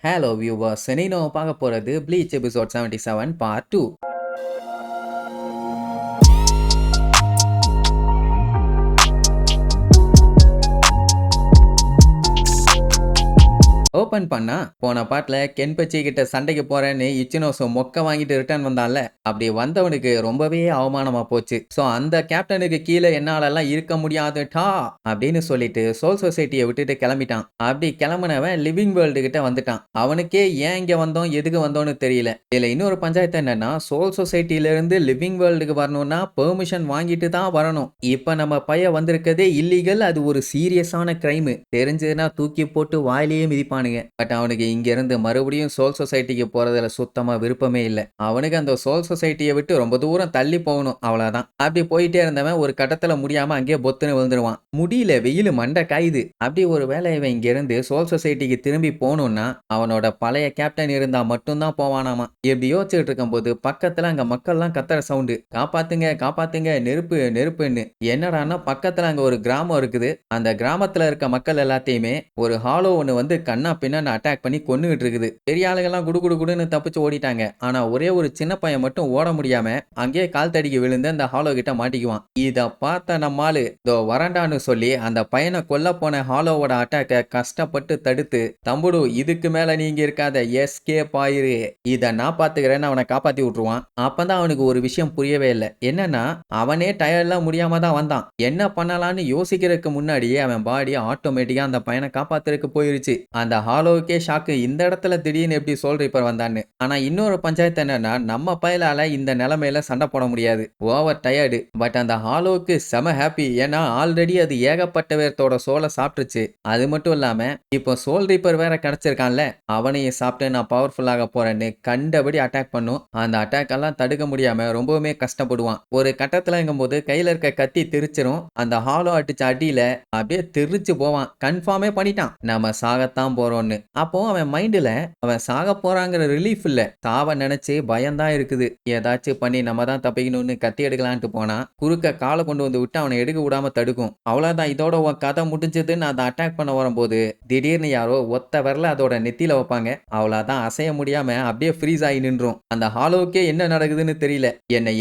Hello viewers, இன்னைக்கு நம்ம பார்க்க போறது ப்ளீச் எபிசோட் 77 பார்ட் 2. ஓப்பன் பண்ணா போன பாட்டுல கென்பச்சி கிட்ட சண்டைக்கு போறேன்னு இச்சினோசோ மொக்க வாங்கிட்டு ரிட்டர்ன் வந்தான்ல, அப்படி வந்தவனுக்கு ரொம்பவே அவமானமா போச்சு. ஸோ அந்த கேப்டனுக்கு கீழே என்னாலலாம் இருக்க முடியாதுட்டா அப்படின்னு சொல்லிட்டு சோல் சொசைட்டியை விட்டுட்டு கிளம்பிட்டான். அப்படி கிளம்புனவன் லிவிங் வேர்ல்டு கிட்ட வந்துட்டான். அவனுக்கே ஏன் இங்க வந்தோம் எதுக்கு வந்தோன்னு தெரியல. இதுல இன்னொரு பஞ்சாயத்து என்னன்னா, சோல் சொசைட்டில இருந்து லிவிங் வேர்ல்டுக்கு வரணும்னா பெர்மிஷன் வாங்கிட்டு தான் வரணும். இப்ப நம்ம பையன் வந்திருக்கதே இல்லீகல். அது ஒரு சீரியஸான கிரைம். தெரிஞ்சதுன்னா தூக்கி போட்டு வாயிலேயே மிதிப்பானுங்க. பட் அவனுக்கு இங்க இருந்து மறுபடியும் சோல் சொசைட்டிக்கு போறதுல சுத்தமா விருப்பமே இல்ல. அவனுக்கு அந்த சோல் சொசைட்டியை விட்டு ரொம்ப தூரம் தள்ளி போகணும், அவ்வளவுதான். அப்படி போயிட்டே இருந்தவன் ஒரு கட்டத்துல முடியாம அங்கேயே பொத்துன்னு விழுந்துருவான். முடியல, வெயில் மண்டை காயுது. அப்படி ஒரு வேலை இவன் இங்க இருந்து சோல் சொசைட்டிக்கு திரும்பி போகணும்னா அவனோட பழைய கேப்டன் இருந்தா மட்டும்தான் போவானாமா. இப்படி யோசிச்சுட்டு இருக்கும் போது பக்கத்துல அங்க மக்கள்லாம் கத்துற சவுண்டு, காப்பாத்துங்க காப்பாத்துங்க, நெருப்பு நெருப்புன்னு. என்னடான்னா பக்கத்துல அங்க ஒரு கிராமம் இருக்குது. அந்த கிராமத்துல இருக்க மக்கள் எல்லாத்தையுமே ஒரு ஹாலோ ஒண்ணு வந்து கண்ணா பின்னான்னு அட்டாக் பண்ணி கொன்னுகிட்டு இருக்குது. பெரிய ஆளுங்கெல்லாம் குடு குடு குடுன்னு தப்பிச்சு ஓடிட்டாங்க. ஆனா ஒரே ஒரு சின்ன பையன் மட்டும் ஓட முடியாம அங்கேயே கால் தடிக்கு விழுந்து அந்த ஹாலோ கிட்ட மாட்டிக்குவான். இத பார்த்த நம்மாளு இதோ வரண்டான்னு சொல்லி அந்த பையனை கொல்ல போன ஹாலோவோட அட்டாக்க கஷ்டப்பட்டு தடுத்து, தம்புடு இதுக்கு மேல நீங்க இருக்காத, எஸ்கேப் ஆயிரு, இத நான் பாத்துக்கிறேன்னு அவனை காப்பாத்தி விட்டுருவான். அப்பதான் அவனுக்கு ஒரு விஷயம் புரியவே இல்லை. என்னன்னா அவனே டயர்ட்லாம் முடியாம தான் வந்தான். என்ன பண்ணலான்னு யோசிக்கிறதுக்கு முன்னாடியே அவன் பாடி ஆட்டோமேட்டிக்கா அந்த பையனை காப்பாத்துறதுக்கு போயிருச்சு. அந்த ஹாலோவுக்கே ஷாக்கு, இந்த இடத்துல திடீர்னு எப்படி சோல் ரீப்பர் வந்தான்னு. ஆனா இன்னொரு பஞ்சாயத்து என்னன்னா, நம்ம பயலால இந்த நிலைமையில சண்டை போட முடியாது, ஓவர் டயர்டு. பட் அந்த ஹாலோவுக்கு செம ஹாப்பி. ஏன்னா ஆல்ரெடி அது ஏகப்பட்ட பேர்த்தோட சோலை சாப்பிட்டுருச்சு. அது மட்டும் இல்லாம இப்போ சோல் ரீப்பர் வேற கிடைச்சிருக்கான்ல, அவனையும் சாப்பிட்டு நான் பவர்ஃபுல்லாக போறேன்னு கண்டபடி அட்டாக் பண்ணும். அந்த அட்டாக் எல்லாம் தடுக்க முடியாம ரொம்பவுமே கஷ்டப்படுவான். ஒரு கட்டத்துலங்கும் போது கையில இருக்க கத்தி தெரிச்சிரும். அந்த ஹாலோ அடிச்ச அடியில அப்படியே தெரிச்சு போவான். கன்ஃபார்மே பண்ணிட்டான், நம்ம சாகத்தான் போறோம்னு. அப்போ அவன் மைண்ட்ல அவன் சாக போறாங்கிற ரிலீஃப் இல்ல, சாவ நினைச்சு பயம்தான் இருக்குது. ஏதாச்சும் பண்ணி நம்ம தான் தப்பிக்கணும்னு கத்தி எடுக்கலான்ட்டு போனா குறுக்க காலை கொண்டு வந்து விட்டு அவனை எடுக்க விடாம தடுக்கும். அவ்வளவுதான், இதோட உன் கதை முடிஞ்சதுன்னு அதை அட்டாக் பண்ண வரும்போது திடீர்னு யாரோ ஒத்த வரல அதோட நெத்தியில வைப்பாங்க. அவ்வளவுதான், அசைய முடியாம அப்படியே ஃப்ரீஸ் ஆகி நின்றும். அந்த ஹாலோவுக்கே என்ன நடக்குதுன்னு தெரியல.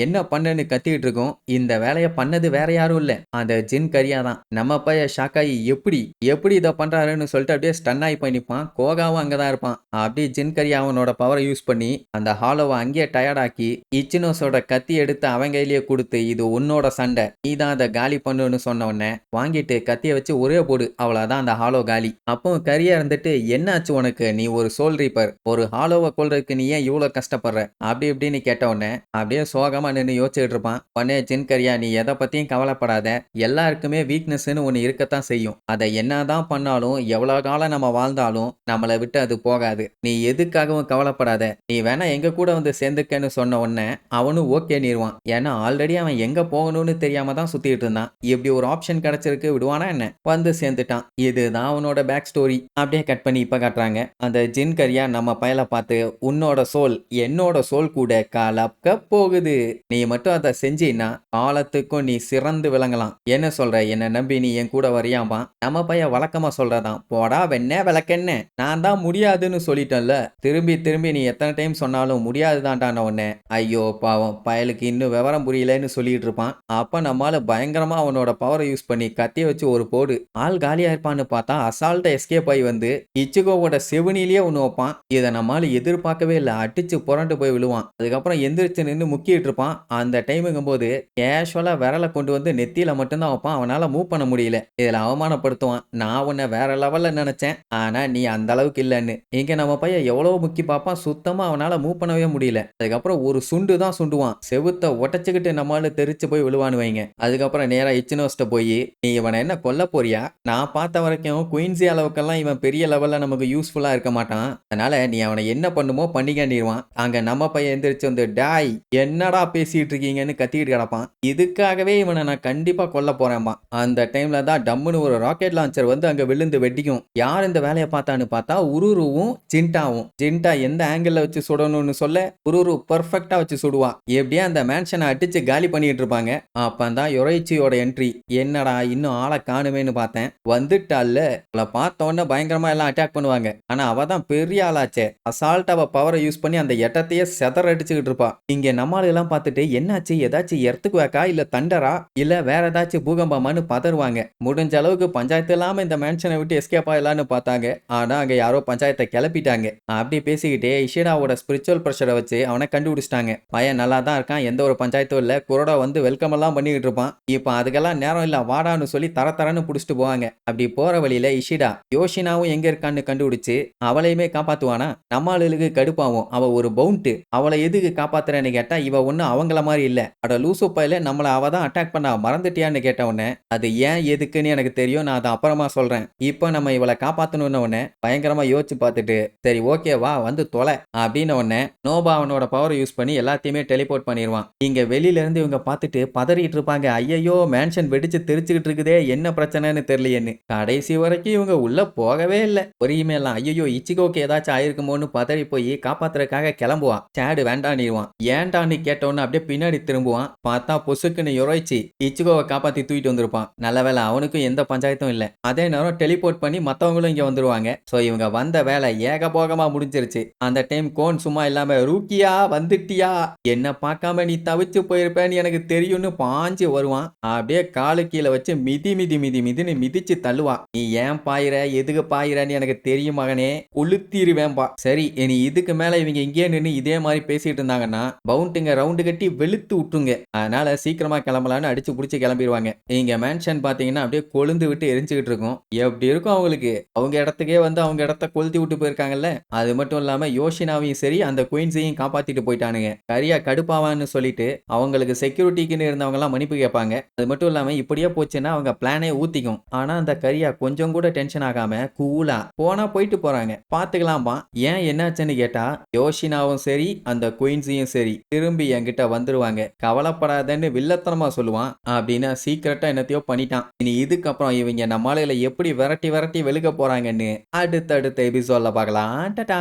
என்ன பண்ணன்னு கத்திட்டு இருக்கும். இந்த வேலையை பண்ணது வேற யாரும் இல்ல, அந்த ஜின் கரியா தான். நம்ம பைய ஷாக்காயி எப்படி எப்படி இதை பண்றாருன்னு சொல்லிட்டு அப்படியே ஸ்டன் ஆகி போய் நிற்பான். கோகாவும் அங்கதான் இருப்பான். அப்படியே ஜின்கரியா அவனோட பவரை யூஸ் பண்ணி அந்த ஹாலோவை அங்கேயே டயர்டாக்கி இச்சினோஸோட கத்தி எடுத்து அவன் கையிலேயே கொடுத்து, இது உன்னோட சண்டை, நீ தான் அதை காலி பண்ணுன்னு சொன்ன உடனே வாங்கிட்டு கத்தியை வச்சு ஒரே போடு, அவ்வளவுதான், அந்த ஹாலோ காலி. அப்போ கரியா இருந்துட்டு, என்னாச்சு உனக்கு, நீ ஒரு சோல் ரீப்பர், ஒரு ஹாலோவை கொல்றதுக்கு நீ ஏன் இவ்வளவு கஷ்டப்படுற அப்படி இப்படின்னு கேட்ட உடனே அப்படியே சோகமா நின்று யோசிச்சுட்டு இருப்பான். உடனே ஜின்கரியா, நீ எதை பத்தியும் கவலைப்படாத, எல்லாருக்குமே வீக்னஸ்ன்னு ஒன்று இருக்கத்தான் செய்யும். அதை என்னதான் பண்ணாலும் எவ்வளவு காலம் நம்ம வாழ்ந்தாலும் நம்மளை விட்டு அது போகாது. நீ எதுக்காகவும் கவலைப்படாத, நீ வேணா எங்க கூட வந்து சேர்ந்துக்கன்னு சொன்ன உடனே அவனும் ஓகே நீருவான். ஏன்னா ஆல்ரெடி அவன் எங்க போகணும்னு தெரியாம தான் சுத்திட்டு இருந்தான். இப்படி ஒரு ஆப்ஷன் கிடைச்சிருக்கு, விடுவானா என்ன, வந்து சேர்ந்துட்டான். இதுதான் அவனோட பேக் ஸ்டோரி. அப்படியே கட் பண்ணி இப்ப காட்டுறாங்க. அந்த ஜின் கரியா நம்ம பயலை பார்த்து, உன்னோட சோல் என்னோட சோல் கூட கலக்க போகுது, நீ மட்டும் அதை செஞ்சின்னா காலத்துக்கும் நீ சிறந்து விளங்கலாம். என்ன சொல்ற, என்ன நம்பி நீ என் கூட வரியாமா. நம்ம பையன் வழக்கமா சொல்றதான், போடா வெண்ண விளக்கென்ன, நான் தான் முடியாதுன்னு சொல்லிட்டேன்ல, திரும்பி திரும்பி நீ எத்தனை டைம் சொன்னாலும் முடியாதுதான்டான உடனே ஐயோ பாவம் பயலுக்கு இன்னும் விவரம் புரியலன்னு சொல்லிட்டு இருப்பான். அப்ப நம்மால பயங்கரமா அவனோட பவரை யூஸ் பண்ணி கத்திய வச்சு ஒரு போடு, ஆள் காலியா இருப்பான்னு பார்த்தா அசால்ட்டா எஸ்கேப் ஆகி வந்து இச்சிகோவோட செவினிலேயே ஒன்று வைப்பான். இதை நம்மால எதிர்பார்க்கவே இல்லை, அடிச்சு புரண்டு போய் விழுவான். அதுக்கப்புறம் எந்திரிச்சு நின்று முக்கிட்டு இருப்பான். அந்த டைமுங்கும் போது கேஷுவலா விரலை கொண்டு வந்து நெத்தியில மட்டும்தான் வைப்பான். அவனால மூவ் பண்ண முடியல. இதுல அவமானப்படுத்துவான், நான் உன்னை வேற லெவல்ல நினைச்சேன், ஆனா நீ அந்த அளவுக்கு இல்லைன்னு. இங்க நம்ம பையன் எவ்வளவு முக்கி பார்ப்பான், சுத்தமா அவனால மூவ் பண்ணவே முடியல. அதுக்கப்புறம் ஒரு சுண்டு தான் சுண்டுவான், செவுத்த உடச்சுக்கிட்டு நம்மளால தெரிச்சு போய் விழுவான்னு வைங்க. அதுக்கப்புறம் நேரா இச்சினோஸ்ட போய், நீ இவனை என்ன கொல்ல போறியா, நான் பார்த்த வரைக்கும் குயின்சி அளவுக்கெல்லாம் இவன் பெரிய லெவல்ல நமக்கு யூஸ்ஃபுல்லா இருக்க மாட்டான், அதனால நீ அவனை என்ன பண்ணுமோ பண்ணிக்காண்டிடுவான். அங்க நம்ம பையன் எந்திரிச்சு வந்து, டாய் என்னடா பேசிட்டு இருக்கீங்கன்னு கத்திட்டு கிடப்பான். இதுக்காகவே இவனை நான் கண்டிப்பா கொல்ல போறேன்பா. அந்த டைம்ல தான் டம்முன்னு ஒரு ராக்கெட் லான்ச்சர் வந்து அங்க விழுந்து வெடிக்கும். யார் இந்த வேலையை பார்த்தான்னு பார்த்தா உருருவும் ஜின்டாவும். ஜின்டா எந்த ஆங்கிள் வச்சு சுடணும்னு சொல்ல உருரு பெர்ஃபெக்ட்டா வச்சு சுடுவான். எப்படியே அந்த மேன்ஷனை அடிச்சு காலி பண்ணிட்டு இருப்பாங்க. அப்பதான் யோரைச்சியோட என்ட்ரி. என்னடா இன்னும் ஆளை காணுமேன்னு பார்த்தேன். வந்துட்டால. அவளை பார்த்த உடனே பயங்கரமா எல்லாம் அட்டாக் பண்ணுவாங்க. ஆனா அவ தான் பெரிய ஆளாச்சே. அசால்ட் அவ பவரை யூஸ் பண்ணி அந்த எட்டத்தையே செதற அடிச்சுக்கிட்டு இருப்பா. இங்க நம்மால எல்லாம் பார்த்துட்டு என்னாச்சு, ஏதாச்சும் எர்த்துக்கு வேக்கா இல்ல தண்டரா இல்ல வேற ஏதாச்சும் பூகம்பமான்னு பதறுவாங்க. முடிஞ்ச அளவுக்கு பஞ்சாயத்து இல்லாம இந்த மேன்ஷனை விட்டு எஸ்கேப் ஆகலான்னு பார்த்தாங்க. ஆனா அங்க யாரோ பஞ்சாயத்தை கிளப்பிட்டாங்க. அப்படி பேசிக்கிட்டே இஷிடாவோட ஸ்பிரிச்சுவல் ப்ரெஷரை வச்சு அவனை கண்டுபிடிச்சிட்டாங்க. பையன் நல்லா தான் இருக்கான், எந்த ஒரு பஞ்சாயத்தும் இல்ல. குரோடா வந்து வெல்கம் எல்லாம் பண்ணிக்கிட்டு இருப்பான். இப்ப அதுக்கெல்லாம் நேரம் இல்ல, வாடான்னு சொல்லி தரன்னு புடிச்சிட்டு போவாங்க. அப்படி போற வழியில இஷிடா யோஷினாவும் எங்க இருக்கான்னு கண்டுபிடிச்சு அவளையுமே காப்பாத்துவானா. நம்ம ஆளுகளுக்கு கடுப்பாவும். அவ ஒரு பவுண்ட், அவளை எதுக்கு காப்பாத்துறேன்னு கேட்டா இவ ஒண்ணு அவங்கள மாதிரி இல்ல. அட லூசு பையில நம்மள அவ தான் அட்டாக் பண்ணா மறந்துட்டியான்னு கேட்ட உடனே அது ஏன் எதுக்குன்னு எனக்கு தெரியும், நான் அதை அப்புறமா சொல்றேன். இப்ப நம்ம இவளை காப்பாத்தணும்னு உடனே பயங்கரமா யோசிச்சு பார்த்துட்டு சரி ஓகே வா வந்து தொலை அப்படின்னு உடனே நோபா அவனோட பவர் யூஸ் பண்ணி எல்லாத்தையுமே டெலிபோர்ட் பண்ணிடுவான். இங்க வெளியில இருந்து இவங்க பார்த்துட்டு பதறிட்டு இருப்பாங்க. ஐயோ மேன்ஷன் வெடிச்சு தெரிச்சுக்கிட்டு இருக்குதே, என்ன பிரச்சனைன்னு தெரியலையேன்னு. கடைசி வரைக்கும் இவங்க உள்ள போகவே இல்லை. பொறியுமே எல்லாம் ஐயோ இச்சிகோக்கு ஏதாச்சும் ஆயிருக்குமோன்னு பதறி போய் காப்பாத்துறதுக்காக கிளம்புவான். சேடு வேண்டான்னுவான். ஏன்டான்னு கேட்டோன்னு அப்படியே பின்னாடி திரும்புவான். பார்த்தா பொசுக்குன்னு யோரைச்சி இச்சிகோவை காப்பாத்தி தூக்கிட்டு வந்திருப்பான். நல்ல வேலை அவனுக்கும் எந்த பஞ்சாயத்தும் இல்ல. அதே நேரம் டெலிபோர்ட் பண்ணி மத்தவங்களும் இங்க வந்துருவாங்க. சோ இவங்க வந்த வேலை ஏகபோகமா முடிஞ்சிருச்சு. அந்த டைம் கோன் சும்மா இல்லாம ரூக்கியா வந்துட்டியா, என்ன பார்க்காம நீ தவிச்சு போயிருப்பேன்னு எனக்கு தெரியும்னு பாஞ்சு வருவான். அப்படியே காலு கீழே வச்சு மிதின்னு மிதிச்சு தள்ளுவான். நீ ஏன் பாயிர எதுக்கு பாயிரன்னு எனக்கு தெரியும் மகனே, கொளுத்திருவேன்பா. சரி இனி இதுக்கு மேல இவங்க இங்கே நின்று இதே மாதிரி பேசிட்டு இருந்தாங்கன்னா பவுண்டுங்க ரவுண்டு கட்டி வெளுத்து விட்டுருங்க. அதனால சீக்கிரமா கிளம்பலான்னு அடிச்சு புடிச்சு கிளம்பிடுவாங்க. இங்க மேன்ஷன் பாத்தீங்கன்னா அப்படியே கொழுந்து விட்டு எரிஞ்சுக்கிட்டு இருக்கும். எப்படி இருக்கும் அவங்களுக்கு, அவங்க இடத்துக்கே வந்து அவங்க இடத்த கொளுத்தி விட்டு போயிருக்காங்கல்ல. அது மட்டும் இல்லாம யோஷினாவையும் சரி அந்த குயின்ஸையும் காப்பாத்திட்டு போயிட்டானுங்க. கரியா கடுப்பாவான்னு சொல்லிட்டு அவங்களுக்கு செக்யூரிட்டிக்குன்னு இருந்தவங்க எல்லாம் மன்னிப்பு கேட்பாங்க. அது மட்டும் இல்லாம இப்படியே போச்சுன்னா அவங்க பிளானே ஊத்திக்கும். ஆனா அந்த கரியா கொஞ்சம் கூட டென்ஷன் ஆகாம கூலா போனா போயிட்டு போறாங்க, பாத்துக்கலாம்பா. ஏன் என்னாச்சுன்னு கேட்டா யோஷினாவும் சரி அந்த குயின்ஸையும் சரி திரும்பி என்கிட்ட வந்துருவாங்க, கவலைப்படாதன்னு வில்லத்தனமா சொல்லுவான். அப்படின்னா சீக்கிரட்டா என்னத்தையோ பண்ணிட்டான். இனி இதுக்கப்புறம் இவங்க நம்மளால எப்படி விரட்டி விரட்டி வெளுக்க போறாங்கன்னு அடுத்த எபிசோட்ல பார்க்கலாம். டாடா.